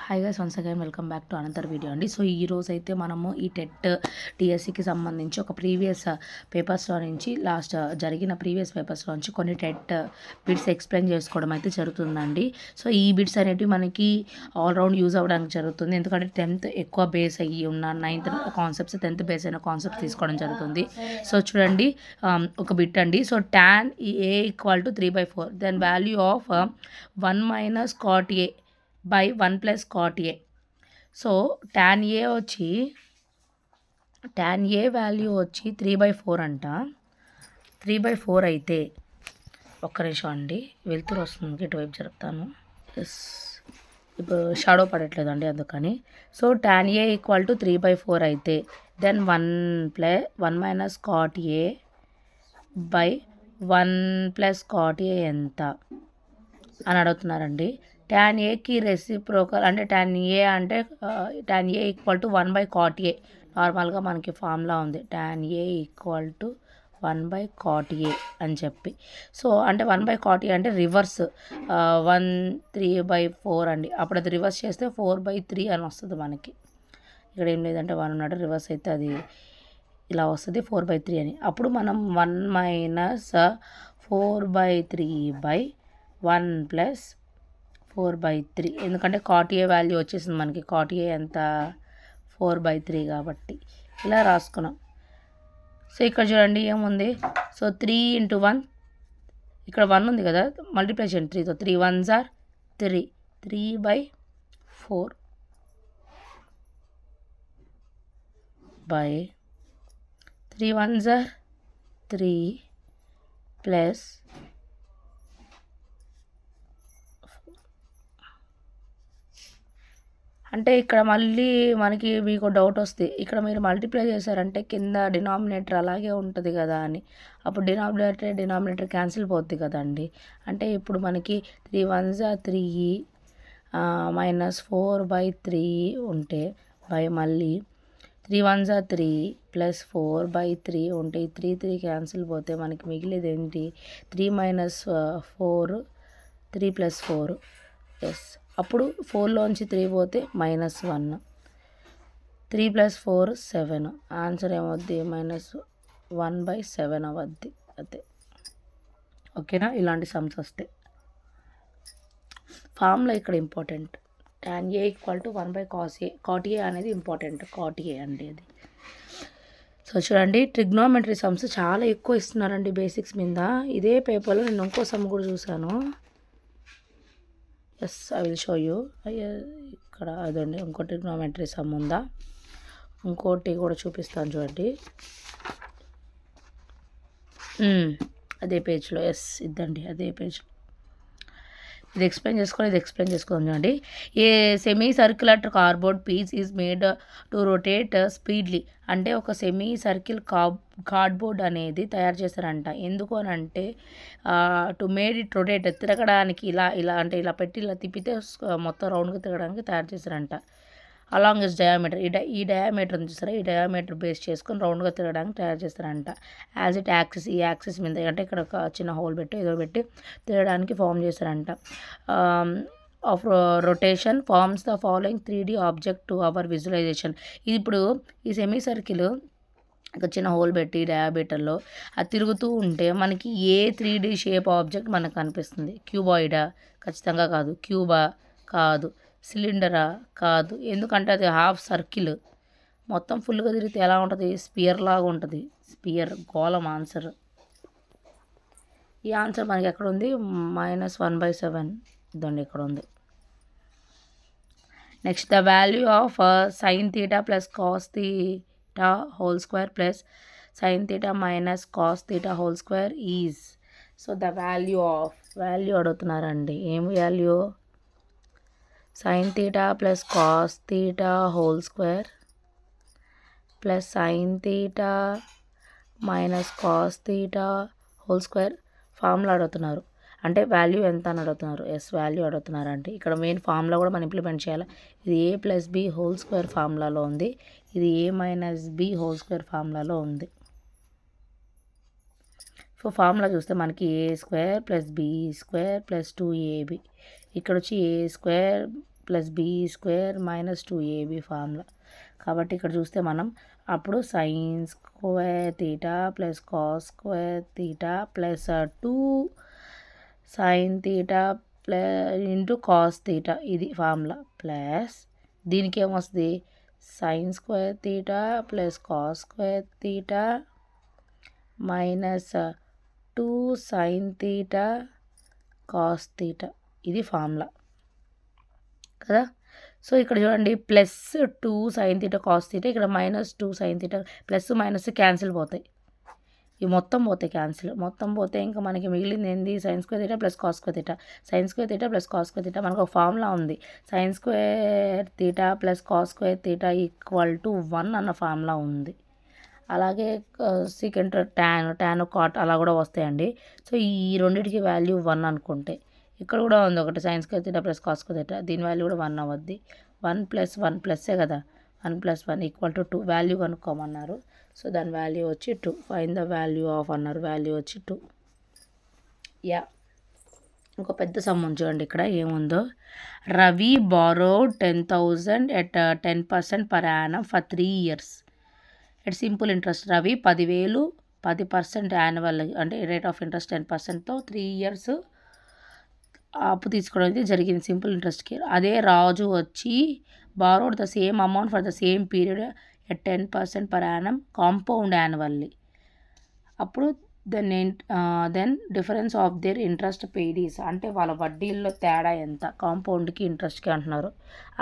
Hi guys, once again welcome back to another video అండి. So ఈ రోజు అయితే మనము ఈ టెట్ టీఎస్సీకి సంబంధించి ఒక ప్రీవియస్ పేపర్స్లో నుంచి జరిగిన ప్రీవియస్ పేపర్స్లో నుంచి కొన్ని టెట్ బిట్స్ ఎక్స్ప్లెయిన్ చేసుకోవడం అయితే జరుగుతుందండి. సో ఈ బిట్స్ అనేటివి మనకి ఆల్రౌండ్ యూజ్ అవ్వడానికి జరుగుతుంది, ఎందుకంటే 10th ఎక్కువ బేస్ అయ్యి ఉన్న 9th కాన్సెప్ట్స్ 10th బేస్ అయిన కాన్సెప్ట్స్ తీసుకోవడం జరుగుతుంది. సో చూడండి, ఒక బిట్ అండి. So tan A = 3/4, then value of 1 - cot A by 1 plus cot A. So tan A value వచ్చి 3/4 అంట. 3/4 అయితే ఒక్క నిమిషం అండి, వెళ్తురు వస్తుంది, ఇటువైపు జరుపుతాను. ఎస్, ఇప్పుడు షాడో పడట్లేదండి అందుకని. సో tan A = 3/4 అయితే then 1 - cot A by 1 plus cot A ఎంత అని అడుగుతున్నారండి. tan Aకి రెసిప్రోకల్ అంటే tan A = 1/cot A. నార్మల్గా మనకి ఫార్ములా ఉంది, tan A = 1/cot A అని చెప్పి. సో అంటే 1/cot A అంటే రివర్స్ 1 3/4 అండి. అప్పుడు అది రివర్స్ చేస్తే 4/3 అని వస్తుంది మనకి. ఇక్కడ ఏం లేదంటే 1 ఉన్నాడు, రివర్స్ అయితే అది ఇలా వస్తుంది 4/3 అని. అప్పుడు మనం 1 - 4/3/1 + 4/3, ఎందుకంటే cot A వాల్యూ వచ్చేసింది మనకి. cot A ఎంత 4/3 కాబట్టి ఇలా రాసుకున్నాం. సో ఇక్కడ చూడండి ఏముంది. సో 3 × 1, ఇక్కడ 1 ఉంది కదా, మల్టిప్లై చేయండి 3తో. 3 1s are 3, 3/4 by 3 1s are 3 plus అంటే ఇక్కడ మళ్ళీ మనకి మీకు డౌట్ వస్తుంది, ఇక్కడ మీరు మల్టిప్లై చేశారంటే కింద డినామినేటర్ అలాగే ఉంటుంది కదా అని. అప్పుడు డినామినేటర్ క్యాన్సిల్ పోద్ది కదండి. అంటే ఇప్పుడు మనకి 3 1s are 3 - 4/3 ఉంటే బై మళ్ళీ 3 1s are 3 + 4/3 ఉంటే 3 క్యాన్సిల్ పోతే మనకి మిగిలేది ఏంటి? 3 - 4 3 + 4. ఎస్, అప్పుడు 4లోంచి 3 పోతే -1. 3 + 4 7. ఆన్సర్ ఏమవుద్ది? -1/7 అవద్ది. అదే ఓకేనా. ఇలాంటి సమ్స్ వస్తాయి. ఫార్ములా ఇక్కడ important. tan A = 1/cos A. cot A అనేది ఇంపార్టెంట్. cot A అండి అది. సో చూడండి, ట్రిగ్నోమెట్రీ సమ్స్ చాలా ఎక్కువ ఇస్తున్నారండి బేసిక్స్ మీద. ఇదే పేపర్లో నేను ఇంకో సమ్ కూడా చూశాను. Yes, I will show you. ఇక్కడ అదండి, ఇంకో ట్రిగ్నోమెట్రీ సమ్ ఉందా, ఇంకోటి కూడా చూపిస్తాను చూడండి. అదే పేజ్లో. ఎస్, ఇద్దండి అదే పేజ్. ఇది ఎక్స్ప్లెయిన్ చేసుకొని చూడండి. A semi circular cardboard piece is made to rotate speedily. అంటే ఒక సెమీ సర్కిల్ కార్డ్బోర్డ్ అనేది తయారు చేస్తారంట. ఎందుకు అని అంటే టు మేడ్ ఇట్ రొటేట్, తిరగడానికి ఇలా అంటే ఇలా పెట్టి ఇలా తిప్పితే మొత్తం రౌండ్గా తిరగడానికి తయారు చేస్తారంట. అలాంగ్ ఇస్ డయామీటర్, ఈ డయామీటర్ ఉంది చూసారా, ఈ డయామీటర్ బేస్ చేసుకొని రౌండ్గా తిరగడానికి తయారు చేస్తారంట. యాజ్ ఇట్ యాక్సిస్, ఈ యాక్సిస్ మీద అంటే ఇక్కడ ఒక చిన్న హోల్ పెట్టి ఏదో పెట్టి తిరగడానికి ఫామ్ చేస్తారంట. Of rotation forms the following 3D object to our visualisation. ఇది ఇప్పుడు ఈ సెమీ సర్కిల్ ఒక చిన్న హోల్ పెట్టి డయామీటర్లో అది తిరుగుతూ ఉంటే మనకి ఏ 3D షేప్ ఆబ్జెక్ట్ మనకు కనిపిస్తుంది? క్యూబాయిడా? ఖచ్చితంగా కాదు. క్యూబా? కాదు. సిలిండరా? కాదు. ఎందుకంటే అది హాఫ్ సర్కిల్. మొత్తం ఫుల్గా తిరిగితే ఎలా ఉంటుంది? స్పియర్ లాగా ఉంటుంది. స్పియర్ గోళం ఆన్సర్. ఈ ఆన్సర్ మనకి ఎక్కడ ఉంది? -1/7. ఇదండి ఇక్కడ ఉంది. Next, the value of sin θ + cos θ whole square plus sin θ - cos θ whole square is. So the value అడుగుతున్నారండి. ఏం value? sin θ + cos θ whole square plus sin θ - cos θ whole square formula అడుగుతున్నారు. అంటే వాల్యూ ఎంత అని అడుగుతున్నారు. ఎస్, వాల్యూ అడుగుతున్నారంటే ఇక్కడ main formula కూడా మనం ఇంప్లిమెంట్ చేయాలి. ఇది A + B హోల్ స్క్వేర్ ఫార్ములాలో ఉంది, ఇది A - B హోల్ స్క్వేర్ ఫార్ములాలో ఉంది. సో ఫార్ములా చూస్తే మనకి A² + B² + 2AB. ఇక్కడ వచ్చి A² plus B square minus 2ab formula. కాబట్టి ఇక్కడ చూస్తే మనం అప్పుడు sine square theta plus cos square theta plus 2 sine theta into cos theta ఇది ఫార్ములా. ప్లస్ దీనికి ఏమొస్తుంది sine square theta plus cos square theta minus 2 sine theta cos theta ఇది formula కదా. సో ఇక్కడ చూడండి plus 2 sine theta cos theta, ఇక్కడ minus 2 sine theta, plus minus cancel పోతాయి, ఇవి మొత్తం పోతాయి క్యాన్సిల్. మొత్తం పోతే ఇంకా మనకి మిగిలింది ఏంది sign square theta plus cos square theta. Sign square theta plus cos square theta మనకు ఒక ఫార్ములా ఉంది, sign square theta plus cos square theta equal to 1 అన్న ఫార్ములా ఉంది. అలాగే సీకెంట్ ట్యాన్ కాట్ అలా కూడా వస్తాయండి. సో ఈ రెండింటికి వాల్యూ 1 అనుకుంటే ఇక్కడ కూడా ఉంది ఒకటి sign square theta plus cos square theta, దీని వాల్యూ కూడా 1 అవ్వద్ది. 1 + 1 ప్లస్సే కదా, 1 + 1 ఈక్వల్ టు 2 వాల్యూ కనుక్కోమన్నారు. సో దాని వాల్యూ వచ్చి 2. ఫైన్ ద వాల్యూ ఆఫ్ అన్నారు, వాల్యూ వచ్చి 2. యా ఒక పెద్ద సమ్ ఉంది చూడండి ఇక్కడ ఏముందో. Ravi borrowed 10,000 at 10% per annum for 3 years at simple interest. Ravi 10,000 10% annual అంటే రేట్ ఆఫ్ ఇంట్రెస్ట్ 10%తో 3 years అప్పు తీసుకోవడం అయితే జరిగింది సింపుల్ ఇంట్రెస్ట్కి. అదే రాజు వచ్చి borrowed the same amount for the same period at 10% per annum compound annually. అప్పుడు then difference of their interest paid is అంటే వాళ్ళ వడ్డీల్లో తేడా ఎంత కాంపౌండ్కి ఇంట్రెస్ట్కి అంటున్నారు.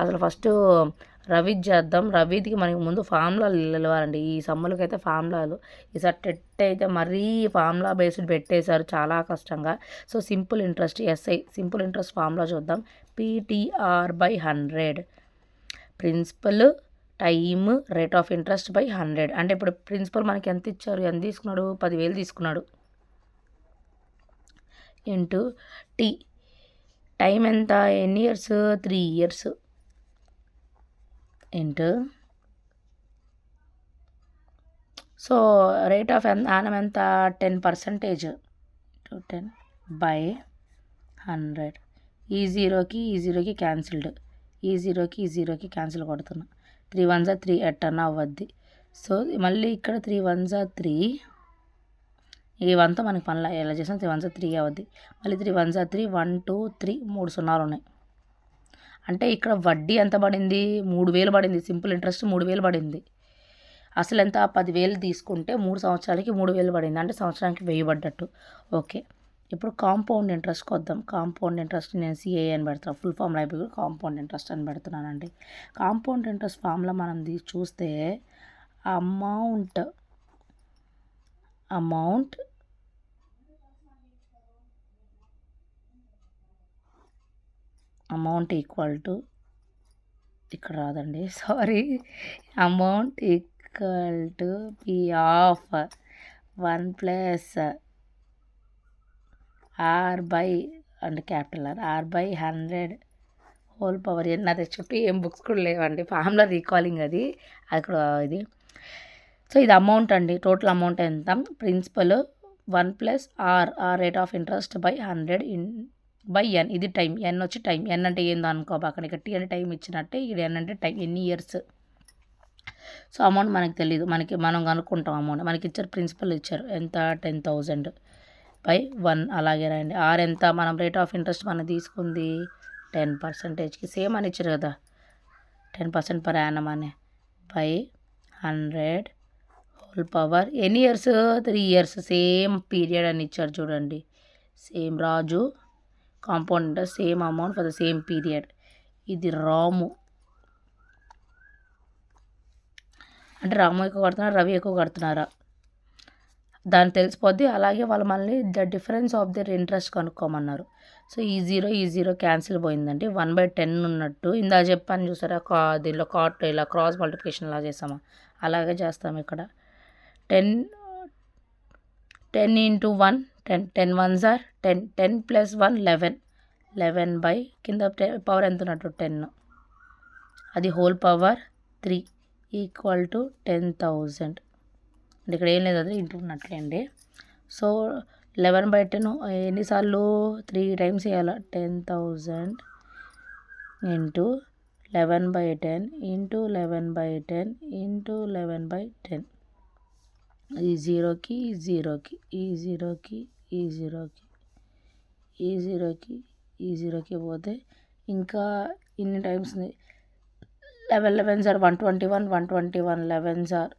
అసలు ఫస్ట్ రవిది చేద్దాం. రవిదికి మనకి ముందు ఫార్ములాలు నిలవాలండి. ఈ సమ్ములకి అయితే ఫార్ములాలు ఈసారి టెట్ అయితే మరీ ఫార్ములా బేస్డ్ పెట్టేశారు చాలా కష్టంగా. So simple interest SI simple interest formula చూద్దాం. PTR/100 principal time rate of interest by 100. అంటే ఇప్పుడు ప్రిన్సిపల్ మనకి ఎంత ఇచ్చారు, ఎంత తీసుకున్నాడు 10,000 తీసుకున్నాడు ఇంటూ టీ టైం ఎంత ఎన్ని years 3 years into so rate of annum ఎంత 10% 10/100. ఈ జీరోకి క్యాన్సిల్డ్, ఈ జీరోకి క్యాన్సిల్ కొడుతున్నా. 3 1s 3 ఎట్టన్నా అవ్వద్ది. సో మళ్ళీ ఇక్కడ 3 1s 3 ఇవంతా మనకి పనులు ఎలా చేసినా 3 1s 3 అవద్ది. మళ్ళీ 3 1s 3 1 2 3 3 సున్నాలు ఉన్నాయి. అంటే ఇక్కడ వడ్డీ ఎంత పడింది 3,000 పడింది. సింపుల్ ఇంట్రెస్ట్ 3,000 పడింది. అసలు ఎంత 10,000 తీసుకుంటే 3 సంవత్సరాలకి 3,000 పడింది, అంటే సంవత్సరానికి 1000 పడ్డట్టు. ఓకే ఇప్పుడు కాంపౌండ్ ఇంట్రెస్ట్కి వద్దాం. కాంపౌండ్ ఇంట్రెస్ట్ నేను సిఐ అని పెడతాను, ఫుల్ ఫామ్ అయిపోయి కాంపౌండ్ ఇంట్రెస్ట్ అని పెడుతున్నానండి. కాంపౌండ్ ఇంట్రెస్ట్ ఫామ్లో మనం చూస్తే అమౌంట్ ఈక్వల్ టు ఇక్కడ రాదండి sorry, amount equal to P of 1 + R by and capital R/100 whole power n. అది చుట్టూ ఏం బుక్స్ కూడా లేవండి, ఫార్ములా రీకాలింగ్ అది అక్కడ ఇది. సో ఇది అమౌంట్ అండి, టోటల్ అమౌంట్ ఎంత principal 1 + R rate of interest by 100 by n. ఇది టైం, n వచ్చి టైం. n అంటే ఏందో అనుకోబాకండి, ఇక్కడ T అంటే టైం ఇచ్చినట్టే, ఇక్కడ n అంటే టైం ఎన్ని ఇయర్స్. సో అమౌంట్ మనకి తెలియదు, మనం కనుక్కుంటాం అమౌంట్. మనకి ఇచ్చారు ప్రిన్సిపల్ ఇచ్చారు ఎంత 10,000/1 అలాగే రాయండి. ఆర్ ఎంత మనం రేట్ ఆఫ్ ఇంట్రెస్ట్ మనం తీసుకుంది 10%కి సేమ్ అని ఇచ్చారు కదా 10% per annum అని బై 100 హోల్ పవర్ ఎన్ని ఇయర్స్ 3 years సేమ్ పీరియడ్ అని ఇచ్చారు చూడండి. Same Raju compound interest same amount for the same period. ఇది రాము అంటే రాము ఎక్కువ కడుతున్నారా రవి ఎక్కువ కడుతున్నారా దాన్ని తెలిసిపోద్ది. అలాగే వాళ్ళు మళ్ళీ the difference of their interest కనుక్కోమన్నారు. సో ఈ జీరో క్యాన్సిల్ పోయిందండి. 1/10 ఉన్నట్టు ఇందా చెప్పాను చూసారా, దీనిలో కాట్ ఇలా క్రాస్ మల్టిప్లికేషన్ ఇలా చేస్తామా అలాగే చేస్తాం. ఇక్కడ 10 × 1 10 1s 10 10 + 1 11 కింద పవర్ ఎంత ఉన్నట్టు 10 అది హోల్ పవర్ 3 ఈక్వల్ టు 10,000. ఇక్కడ ఏం లేదు, అది ఇంటూ ఉన్నట్లేండి. సో 11/10 ఎన్నిసార్లు 3 times వేయాలి 10,000 ఇంటూ 11/10 ఇంటూ 11/10 ఇంటూ 11/10. ఈ జీరోకి ఈ జీరోకి ఈ జీరోకి ఈ జీరోకి ఈ జీరోకి ఈ జీరోకి పోతే ఇంకా ఇన్ని times 11 11s are 121 121 11s are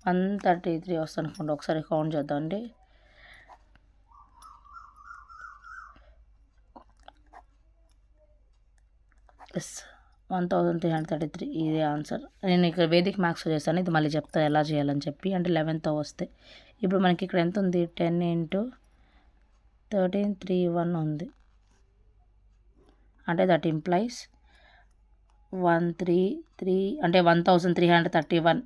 133 వస్తుంది అనుకోండి. ఒకసారి కౌంట్ చేద్దాం అండి. ఎస్ 1333 ఇదే ఆన్సర్. నేను ఇక్కడ వేదిక్ మ్యాథ్స్ చేస్తాను, ఇది మళ్ళీ చెప్తాను ఎలా చేయాలని చెప్పి. అంటే 11th వస్తే ఇప్పుడు మనకి ఇక్కడ ఎంత ఉంది, 10 × 1331 ఉంది. అంటే దట్ ఇంప్లైస్ 133 అంటే 1331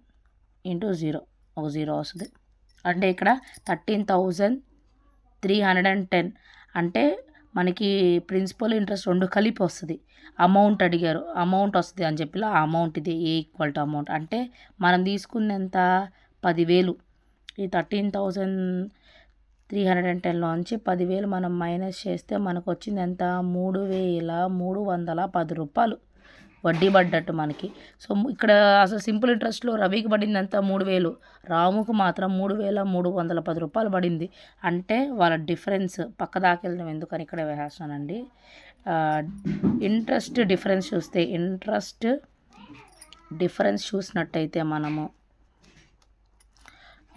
ఇంటూ 0 ఒక 0 వస్తుంది. అంటే ఇక్కడ 13,310 అంటే మనకి ప్రిన్సిపల్ ఇంట్రెస్ట్ రెండు కలిపి వస్తుంది. అమౌంట్ అడిగారు, అమౌంట్ వస్తుంది అని చెప్పి ఆ అమౌంట్ ఇది ఏ ఈక్వల్ టు అమౌంట్. అంటే మనం తీసుకున్నంత 10,000 ఈ 13,310లోంచి 10,000 మనం మైనస్ చేస్తే మనకు వచ్చింది ఎంత, 3,310 రూపాయలు వడ్డీ పడ్డట్టు మనకి. సో ఇక్కడ అసలు సింపుల్ ఇంట్రెస్ట్లో రవికి పడింది ఎంత, 3,000, రాముకు మాత్రం 3,310 రూపాయలు పడింది. అంటే వాళ్ళ డిఫరెన్స్ పక్క దాకెళ్ళడం ఎందుకని ఇక్కడ వేసేస్తానండి. ఇంట్రెస్ట్ డిఫరెన్స్ చూస్తే, ఇంట్రెస్ట్ డిఫరెన్స్ చూసినట్టయితే మనము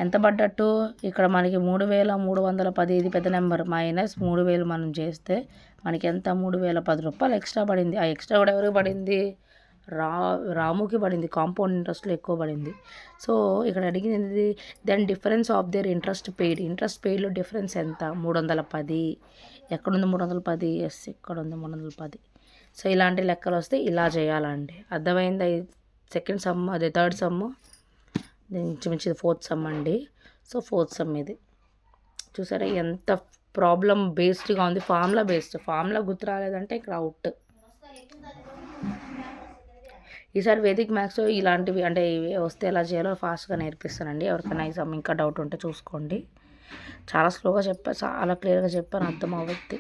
ఎంత పడ్డట్టు, ఇక్కడ మనకి 3,310 ఇది పెద్ద నెంబర్, మైనస్ 3,000 మనం చేస్తే మనకి ఎంత, 3,010 రూపాయలు ఎక్స్ట్రా పడింది. ఆ ఎక్స్ట్రా కూడా ఎవరికి పడింది, రాముకి పడింది. కాంపౌండ్ ఇంట్రెస్ట్లో ఎక్కువ పడింది. సో ఇక్కడ అడిగింది then difference of their interest paid. Interest పెయిడ్లో డిఫరెన్స్ ఎంత, 310. ఎక్కడుంది 310, ఎస్ ఇక్కడ ఉంది 310. సో ఇలాంటి లెక్కలు వస్తే ఇలా చేయాలండి. అర్థమైంది. సెకండ్ సమ్ అదే థర్డ్ సమ్, ఇంచుమించి ఫోర్త్ సమ్ అండి. సో ఫోర్త్ సమ్ ఇది చూసారా ఎంత ప్రాబ్లం బేస్డ్గా ఉంది, ఫార్ములా బేస్డ్. ఫార్ములా గుర్తు రాలేదంటే ఇక్కడ అవుట్. ఈసారి వేదిక్ మ్యాథ్స్ ఇలాంటివి అంటే ఇవి వస్తే ఎలా చేయాలో ఫాస్ట్గా నేర్పిస్తానండి. ఎవరికైనా ఈ సమ్ ఇంకా డౌట్ ఉంటే చూసుకోండి. చాలా స్లోగా చెప్పాను, చాలా క్లియర్గా చెప్పాను, అర్థం అవుద్ది.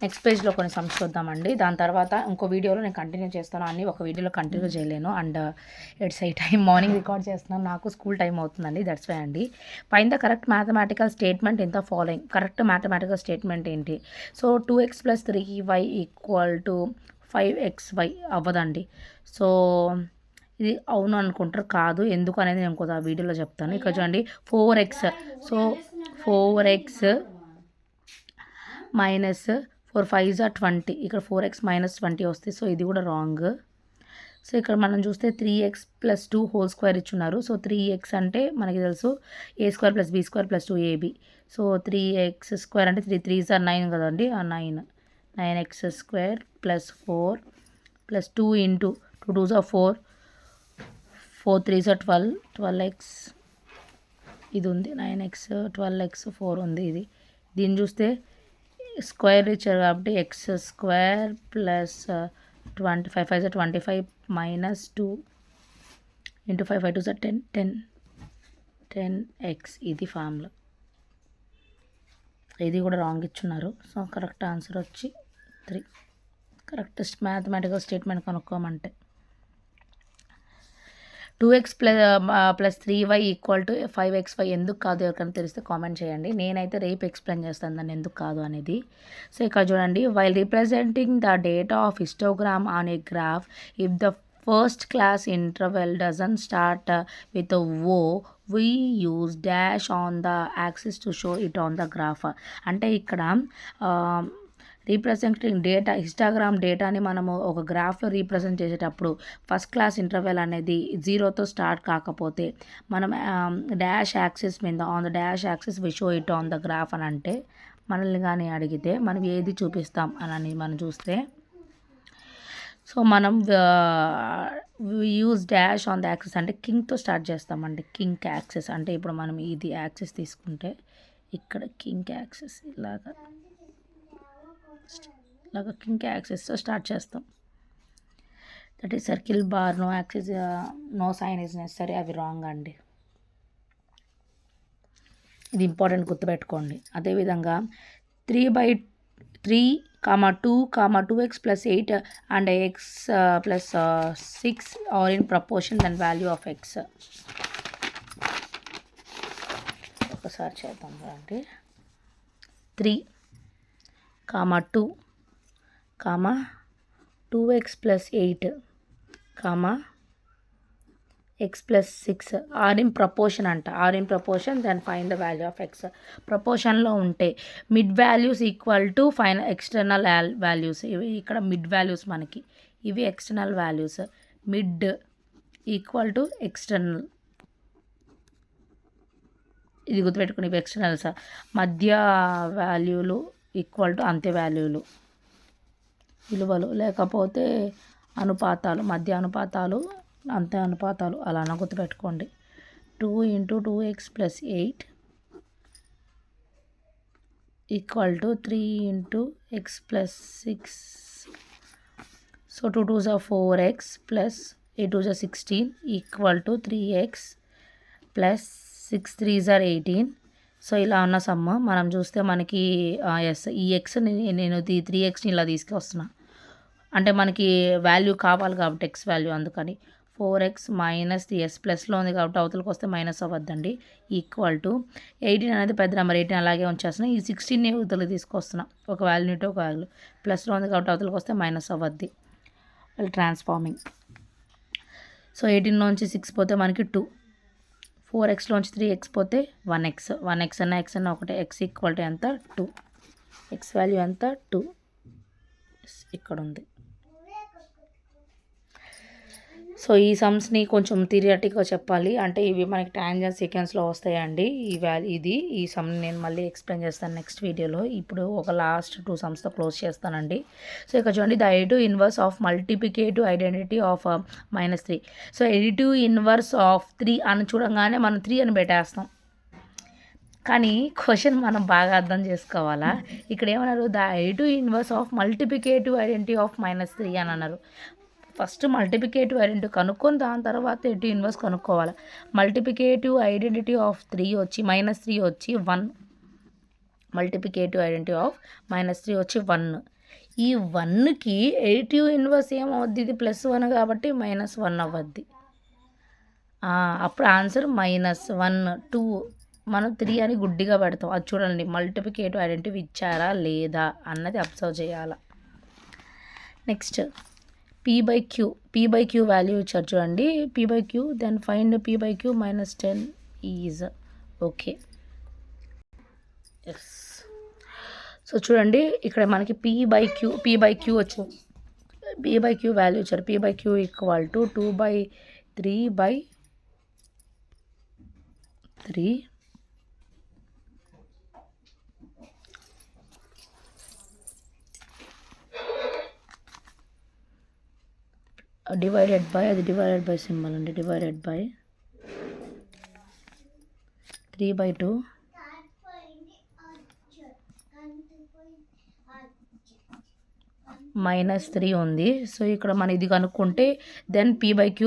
నెక్స్ట్ పేజ్లో కొన్ని సమ్స్ చూద్దామండి. దాని తర్వాత ఇంకో వీడియోలో నేను కంటిన్యూ చేస్తాను. అన్నీ ఒక వీడియోలో కంటిన్యూ చేయలేను. అండ్ ఇట్స్ ఈ టైం మార్నింగ్ రికార్డ్ చేస్తున్నాను, నాకు స్కూల్ టైం అవుతుందండి, దట్స్ వై అండి. Find the correct mathematical statement in the following. Correct mathematical statement ఏంటి, సో 2x + 3y = 5xy అవ్వదండి. సో ఇది అవును అనుకుంటారు, కాదు ఎందుకు అనేది నేను కొంత వీడియోలో చెప్తాను. ఇక్కడ చూడండి 4x, so 4x minus 4 5s are 20, ఇక్కడ 4x - 20 వస్తుంది. సో ఇది కూడా రాంగ్. సో ఇక్కడ మనం చూస్తే 3x + 2 హోల్ స్క్వేర్ ఇచ్చున్నారు. సో 3x అంటే మనకి తెలుసు a² + b² + 2ab. So 3x² అంటే 3 3s are 9 కదండి, ఆ 9x² + 4 + 2 into 2 2s are 4 4 3s are 12 12x ఇది ఉంది, 9x 12x 4 ఉంది. దీన్ని చూస్తే స్క్వేర్ ఇచ్చారు కాబట్టి x² + 25 5s are 25 - 2 into 5 5 2s are 10 10x ఇది ఫార్ములా. ఇది కూడా రాంగ్ ఇచ్చున్నారు. సో కరెక్ట్ ఆన్సర్ వచ్చి 3. Correct mathematical statement కనుక్కోమంటే 2x + 3y = 5xy ఎందుకు కాదు ఎవరికైనా తెలిస్తే కామెంట్ చేయండి. నేనైతే రేపు ఎక్స్ప్లెయిన్ చేస్తాను దాన్ని ఎందుకు కాదు అనేది. సో ఇక్కడ చూడండి, while representing the data of histogram on a graph, if the first class interval doesn't start with O, we use dash on the axis to show it on the graph. అంటే ఇక్కడ representing data, హిస్టాగ్రామ్ డేటాని మనము ఒక గ్రాఫ్లో represent చేసేటప్పుడు first class interval అనేది 0తో start కాకపోతే మనం డాష్ యాక్సిస్ మీద on the dash axis we show it on the graph అని అంటే, మనల్ని కానీ అడిగితే మనం ఏది చూపిస్తాం అని మనం చూస్తే, సో మనం use dash on the axis అంటే కింగ్తో స్టార్ట్ చేస్తామండి. కింగ్ యాక్సిస్ అంటే ఇప్పుడు మనం ఇది యాక్సిస్ తీసుకుంటే ఇక్కడ కింగ్ యాక్సిస్ ఇలాగా కింగ్ యాక్సిస్తో స్టార్ట్ చేస్తాం. That is circle bar, no axis, no sign is necessary, అవి రాంగ్ అండి. ఇది ఇంపార్టెంట్ గుర్తుపెట్టుకోండి. అదేవిధంగా 3/3, 2, 2x plus 8 and x plus 6 are in proportion than value of x. ఒకసారి చేద్దాం అంటే 3, 2, 2x plus 8, x plus 6 are in proportion అంట. Are in proportion then find the value of x. ప్రపోర్షన్లో ఉంటే mid values equal to external values. ఇవి ఇక్కడ mid values మనకి, ఇవి external values. Mid equal to external, ఇది గుర్తుపెట్టుకుని, ఇవి ఎక్స్టర్నల్స్. మధ్య వాల్యూలు ఈక్వల్ టు అంత్య వాల్యూలు, విలువలు, లేకపోతే అనుపాతాలు, మధ్య అనుపాతాలు, అంతే అనుపాతాలు, అలానే గుర్తుపెట్టుకోండి. 2 × 2x plus 8 equal to 3 × x plus 6. So 2 2s are 4x plus 8 2s are 16 equal to 3x plus 6 3s are 18. So ఇలా ఉన్న సమ్మ మనం చూస్తే మనకి ఎస్, ఈ ఎక్స్ని నేను 3xని ఇలా తీసుకొస్తున్నా, అంటే మనకి వాల్యూ కావాలి కాబట్టి ఎక్స్ వాల్యూ, అందుకని 4x మైనస్ ఎస్ ప్లస్లో ఉంది కాబట్టి అవతలకి వస్తే మైనస్ అవ్వద్దండి. ఈక్వల్ టు 18 అనేది పెద్ద నెంబర్, 18 అలాగే ఉంచేస్తున్నా. ఈ 16ని అవతలకి తీసుకొస్తున్నా, ఒక వాల్యూ ఇటు ఒక వాల్యూ, ప్లస్లో ఉంది కాబట్టి అవతలకి వస్తే మైనస్ అవ్వద్ది. ట్రాన్స్ఫార్మింగ్. సో 18లోంచి 6 పోతే మనకి 2, 4xలోంచి 3x పోతే 1x, 1x అన్న x అన్న ఒకటే. x ఈక్వల్ టు ఎంత? 2. x వాల్యూ ఎంత? 2. ఇక్కడ ఉంది. సో ఈ సమ్స్ని కొంచెం థియరిటిక్గా చెప్పాలి అంటే ఇవి మనకి టాంజెంట్ సీక్వెన్స్లో వస్తాయండి. ఈ సమ్ని నేను మళ్ళీ ఎక్స్ప్లెయిన్ చేస్తాను నెక్స్ట్ వీడియోలో. ఇప్పుడు ఒక లాస్ట్ 2 సమ్స్తో క్లోజ్ చేస్తానండి. సో ఇక్కడ చూడండి, the additive inverse of multiplicative identity of -3. So additive inverse of 3 అని చూడంగానే మనం 3 అని పెట్టేస్తాం, కానీ క్వశ్చన్ మనం బాగా అర్థం చేసుకోవాలా. ఇక్కడ ఏమన్నారు? The additive inverse of multiplicative identity of -3 అని అన్నారు. ఫస్ట్ మల్టిప్లికేటివ్ ఐడెంటిటీ కనుక్కొని దాని తర్వాత ఎడిటివ్ ఇన్వర్స్ కనుక్కోవాలి. మల్టిప్లికేటివ్ ఐడెంటిటీ ఆఫ్ 3 వచ్చి -3 వచ్చి 1. మల్టిప్లికేటివ్ ఐడెంటిటీ ఆఫ్ -3 వచ్చి 1. ఈ 1కి ఎడిటివ్ ఇన్వర్స్ ఏమవుద్ది? ఇది +1 కాబట్టి -1 అవ్వద్ది. అప్పుడు ఆన్సర్ -1 2. మనం 3 అని గుడ్డిగా పెడతాం. అది చూడండి, మల్టిప్లికేటివ్ ఐడెంటిటీ ఇచ్చారా లేదా అన్నది అబ్జర్వ్ చేయాలి. నెక్స్ట్ p/q వాల్యూ ఇచ్చారు చూడండి. p/q then find p/q -10 is okay. Yes. So చూడండి, ఇక్కడ మనకి p/q వచ్చింది. p/q వాల్యూ ఇచ్చారు. p/q equal to 2/3/3 divided by, అది డివైడెడ్ బై సింబల్ అండి, డివైడెడ్ బై 3/2 -3 ఉంది. సో ఇక్కడ మనం ఇది కనుక్కుంటే దెన్ p/q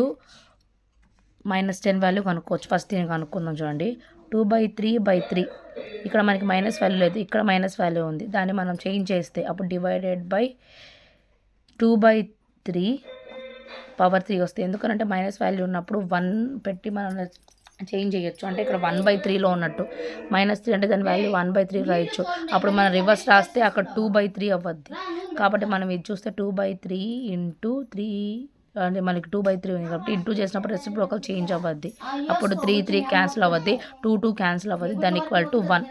-10 వాల్యూ కనుక్కోవచ్చు. ఫస్ట్ దీన్ని కనుక్కుందాం. చూడండి, 2/3/3 ఇక్కడ మనకి మైనస్ వాల్యూ లేదు, ఇక్కడ మైనస్ వాల్యూ ఉంది. దాన్ని మనం చేంజ్ చేస్తే అప్పుడు డివైడెడ్ బై 2/3 వస్తుంది. ఎందుకంటే మైనస్ వాల్యూ ఉన్నప్పుడు 1 పెట్టి మనం చేంజ్ చేయొచ్చు. అంటే ఇక్కడ 1/3లో ఉన్నట్టు -3 అంటే దాని వాల్యూ 1/3 రాయొచ్చు. అప్పుడు మనం రివర్స్ రాస్తే అక్కడ 2/3 అవ్వద్ది. కాబట్టి మనం ఇది చూస్తే 2/3 × 3 అంటే మనకి 2/3 ఉంది కాబట్టి ఇంటూ చేసినప్పుడు రెసిప్రోకల్ చేంజ్ అవ్వద్ది. అప్పుడు 3 క్యాన్సిల్ అవ్వద్ది, 2 క్యాన్సిల్ అవ్వద్ది, దాని ఈక్వల్ టు 1.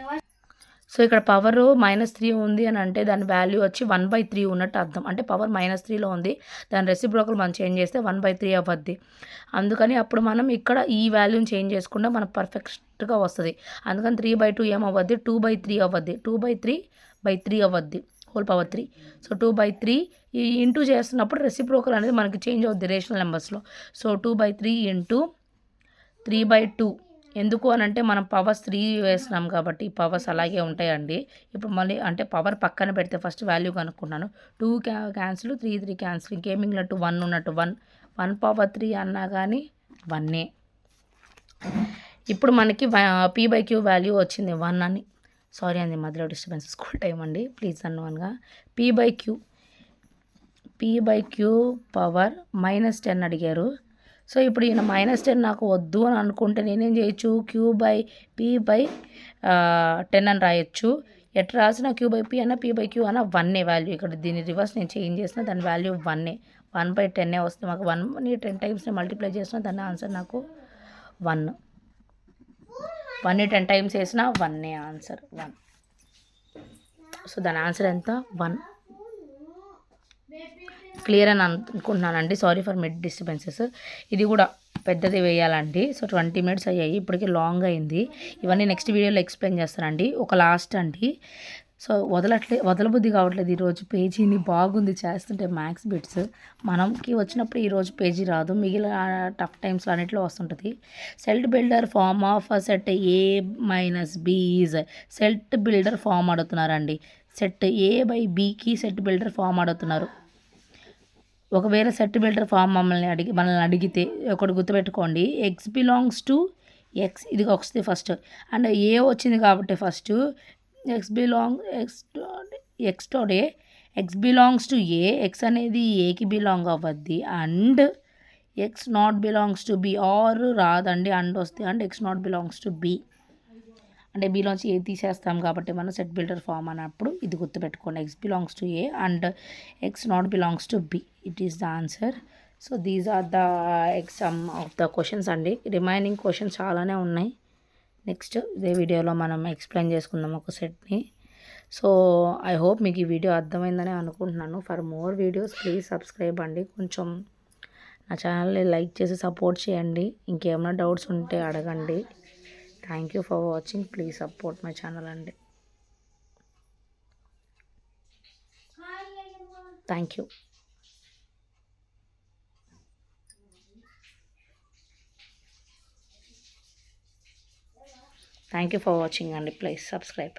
సో ఇక్కడ పవర్ -3 ఉంది అని అంటే దాని వాల్యూ వచ్చి 1/3 ఉన్నట్టు అర్థం. అంటే పవర్ -3లో ఉంది, దాని రెసిప్రోకల్ మనం చేంజ్ చేస్తే 1/3 అవ్వద్ది. అందుకని అప్పుడు మనం ఇక్కడ ఈ వాల్యూని చేంజ్ చేసుకుంటే మనకు పర్ఫెక్ట్గా వస్తుంది. అందుకని 3/2 ఏమవ్వద్ది? 2/3 అవ్వద్ది. 2/3/3 అవ్వద్ది, హోల్ పవర్ 3. సో 2/3 ఇంటూ చేస్తున్నప్పుడు రెసిప్రోకల్ అనేది మనకి చేంజ్ అవుద్ది రేషనల్ నెంబర్స్లో. సో 2/3 × 3/2. ఎందుకు అని అంటే మనం పవర్స్ 3 వేస్తున్నాం కాబట్టి పవర్స్ అలాగే ఉంటాయండి. ఇప్పుడు మళ్ళీ అంటే పవర్ పక్కన పెడితే ఫస్ట్ వాల్యూ కనుక్కున్నాను. 2 క్యాన్సిల్, 3 క్యాన్సిల్, ఇంకేమి మిగిలినట్టు 1 ఉన్నట్టు. 1 పవర్ 3 అన్నా కానీ 1. ఇప్పుడు మనకి p/q వాల్యూ వచ్చింది 1 అని. సారీ అండి, మధ్యలో డిస్టర్బెన్స్, స్కూల్ టైం అండి, ప్లీజ్ అన్నవన్గా. p/q పవర్ -10 అడిగారు. సో ఇప్పుడు ఈయన -10 నాకు వద్దు అని అనుకుంటే నేనేం చేయొచ్చు, q/p/10 అని రాయొచ్చు. ఎట్లా రాసిన q/p అన్న p/q అన్న 1 వాల్యూ. ఇక్కడ దీని రివర్స్ నేను చేంజ్ చేసిన, దాని వాల్యూ 1. 1/10 వస్తుంది మాకు. 1ని 10 టైమ్స్ మల్టిప్లై చేసిన దాని ఆన్సర్ నాకు 1. 1ని 10 టైమ్స్ వేసిన 1 ఆన్సర్ 1. సో దాని ఆన్సర్ ఎంత, 1. క్లియర్ అని అనుకుంటున్నానండి. Sorry for mid disturbances. ఇది కూడా పెద్దది వేయాలండి. సో 20 minutes అయ్యాయి, ఇప్పటికీ లాంగ్ అయింది. ఇవన్నీ నెక్స్ట్ వీడియోలో ఎక్స్ప్లెయిన్ చేస్తానండి. ఒక లాస్ట్ అండి. సో వదలబుద్ధి కావట్లేదు ఈరోజు. పేజీని బాగుంది చేస్తుంటే మ్యాథ్స్ బిట్స్. మనకి వచ్చినప్పుడు ఈరోజు పేజీ రాదు, మిగిలిన టఫ్ టైమ్స్లో అన్నింటిలో వస్తుంటుంది. Set builder form of set A-B is. Set builder form అడుగుతున్నారండి. సెట్ A/Bకి సెట్ బిల్డర్ ఫామ్ అడుగుతున్నారు. ఒకవేళ సెట్ బిల్డర్ ఫామ్ మనల్ని అడిగితే ఒకటి గుర్తుపెట్టుకోండి, ఎక్స్ బిలాంగ్స్ టు ఎక్స్, ఇది వస్తుంది ఫస్ట్. అండ్ ఏ వచ్చింది కాబట్టి first x belongs to A. X అనేది ఏకి బిలాంగ్ అవ్వద్ది. And x not belongs to B. Or రాదండి, అండ్ వస్తుంది. And x not belongs to B అంటే బీలోంచి ఏ తీసేస్తాం కాబట్టి మనం సెట్ బిల్డర్ ఫామ్ అన్నప్పుడు ఇది గుర్తుపెట్టుకోండి, x belongs to A and x not belongs to B. It is the answer. So these are the exam of the questions అండి. Remaining questions చాలానే ఉన్నాయి. నెక్స్ట్ ఇదే వీడియోలో మనం ఎక్స్ప్లెయిన్ చేసుకుందాం ఒక సెట్ని. సో ఐ హోప్ మీకు ఈ వీడియో అర్థమైందని అనుకుంటున్నాను. For more videos please subscribe అండి. కొంచెం నా ఛానల్ని లైక్ చేసి సపోర్ట్ చేయండి. ఇంకేమైనా డౌట్స్ ఉంటే అడగండి. Thank you for watching. Please support my channel and thank you. Thank you for watching and please subscribe.